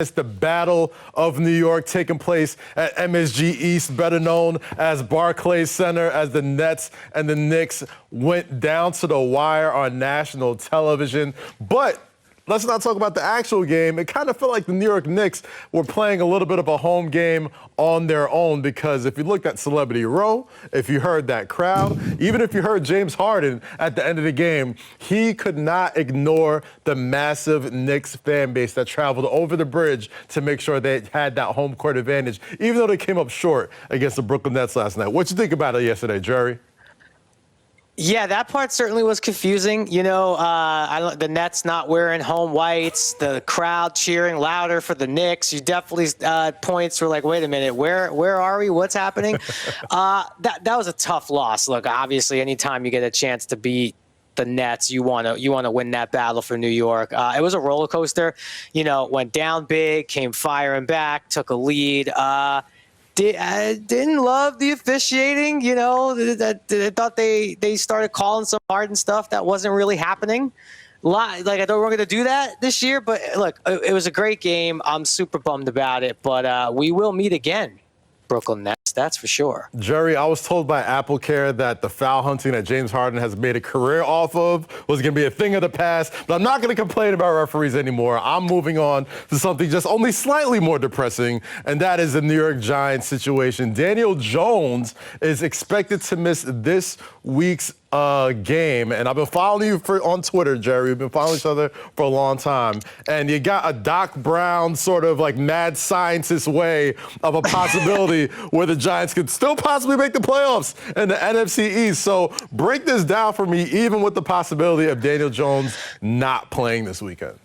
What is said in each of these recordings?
It's the Battle of New York taking place at MSG East, better known as Barclays Center, as the Nets and the Knicks went down to the wire on national television. But let's not talk about the actual game. It kind of felt like the New York Knicks were playing a little bit of a home game on their own, because if you looked at Celebrity Row, if you heard that crowd, even if you heard James Harden at the end of the game, he could not ignore the massive Knicks fan base that traveled over the bridge to make sure they had that home court advantage, even though they came up short against the Brooklyn Nets last night. What you think about it yesterday, Jerry? Yeah, that part certainly was confusing. You know, the Nets not wearing home whites, the crowd cheering louder for the Knicks. You definitely points were like, wait a minute, where are we? What's happening? That was a tough loss. Look, obviously, anytime you get a chance to beat the Nets, you want to win that battle for New York. It was a roller coaster. You know, went down big, came firing back, took a lead. Didn't love the officiating, you know. I thought they started calling some Harden stuff that wasn't really happening. Like, I thought we were going to do that this year, but look, it was a great game. I'm super bummed about it, but we will meet again, Brooklyn Nets, that's for sure. Jerry, I was told by AppleCare that the foul hunting that James Harden has made a career off of was going to be a thing of the past, but I'm not going to complain about referees anymore. I'm moving on to something just only slightly more depressing, and that is the New York Giants situation. Daniel Jones is expected to miss this week's game, and I've been following you on Twitter, Jerry. We've been following each other for a long time, and you got a Doc Brown sort of like mad scientist way of a possibility where the Giants could still possibly make the playoffs in the NFC East. So break this down for me, even with the possibility of Daniel Jones not playing this weekend.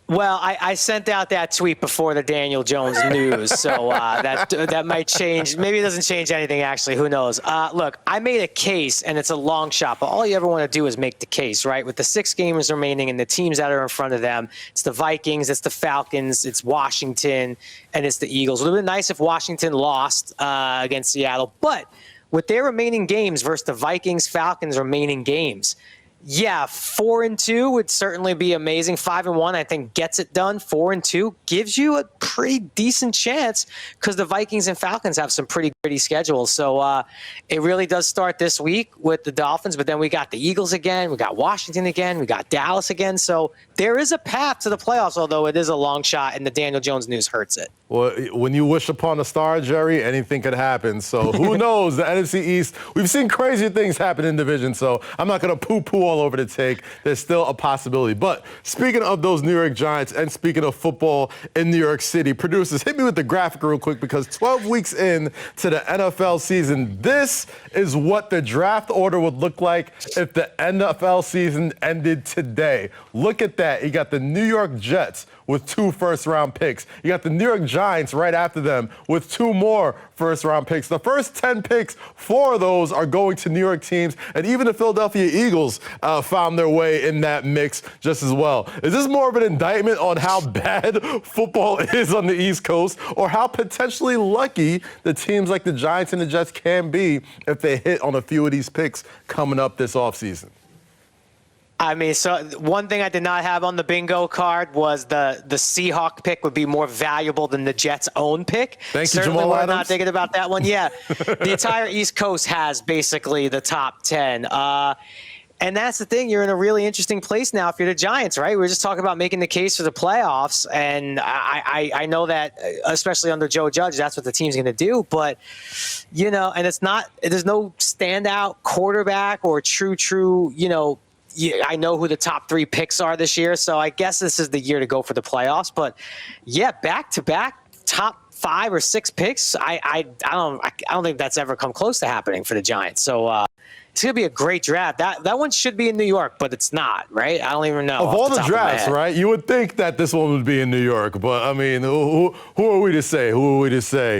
Well, I sent out that tweet before the Daniel Jones news, so that might change. Maybe it doesn't change anything, actually. Who knows? Look, I made a case, and it's a long shot, but all you ever want to do is make the case, right? With the 6 games remaining and the teams that are in front of them, it's the Vikings, it's the Falcons, it's Washington, and it's the Eagles. It would have been nice if Washington lost against Seattle, but with their remaining games versus the Vikings, Falcons remaining games, yeah, 4-2 would certainly be amazing. 5-1, I think, gets it done. 4-2 gives you a pretty decent chance, because the Vikings and Falcons have some pretty gritty schedules. So it really does start this week with the Dolphins, but then we got the Eagles again, we got Washington again, we got Dallas again. So there is a path to the playoffs, although it is a long shot, and the Daniel Jones news hurts it. Well, when you wish upon a star, Jerry, anything could happen. So who knows? The NFC East, we've seen crazy things happen in division, so I'm not going to poo-poo all over the take. There's still a possibility. But speaking of those New York Giants and speaking of football in New York City, producers, hit me with the graphic real quick, because 12 weeks in to the NFL season, this is what the draft order would look like if the NFL season ended today. Look at that. You got the New York Jets with 2 first-round picks. You got the New York Giants right after them with 2 more first-round picks. The first 10 picks, 4 of those are going to New York teams, and even the Philadelphia Eagles found their way in that mix just as well. Is this more of an indictment on how bad football is on the East Coast, or how potentially lucky the teams like the Giants and the Jets can be if they hit on a few of these picks coming up this offseason? I mean, so one thing I did not have on the bingo card was the Seahawk pick would be more valuable than the Jets' own pick. Thank you, Certainly Jamal we're Adams. not thinking about that one. Yeah, the entire East Coast has basically the top 10. And that's the thing. You're in a really interesting place now if you're the Giants, right? We were just talking about making the case for the playoffs, and I know that, especially under Joe Judge, that's what the team's going to do. But, you know, and there's no standout quarterback or true, you know, I know who the top 3 picks are this year, so I guess this is the year to go for the playoffs. But yeah, back-to-back top 5 or 6 picks. I don't think that's ever come close to happening for the Giants. So it's gonna be a great draft. That one should be in New York, but it's not, right? I don't even know. Of all the drafts, right? You would think that this one would be in New York, but I mean, who are we to say? Who are we to say?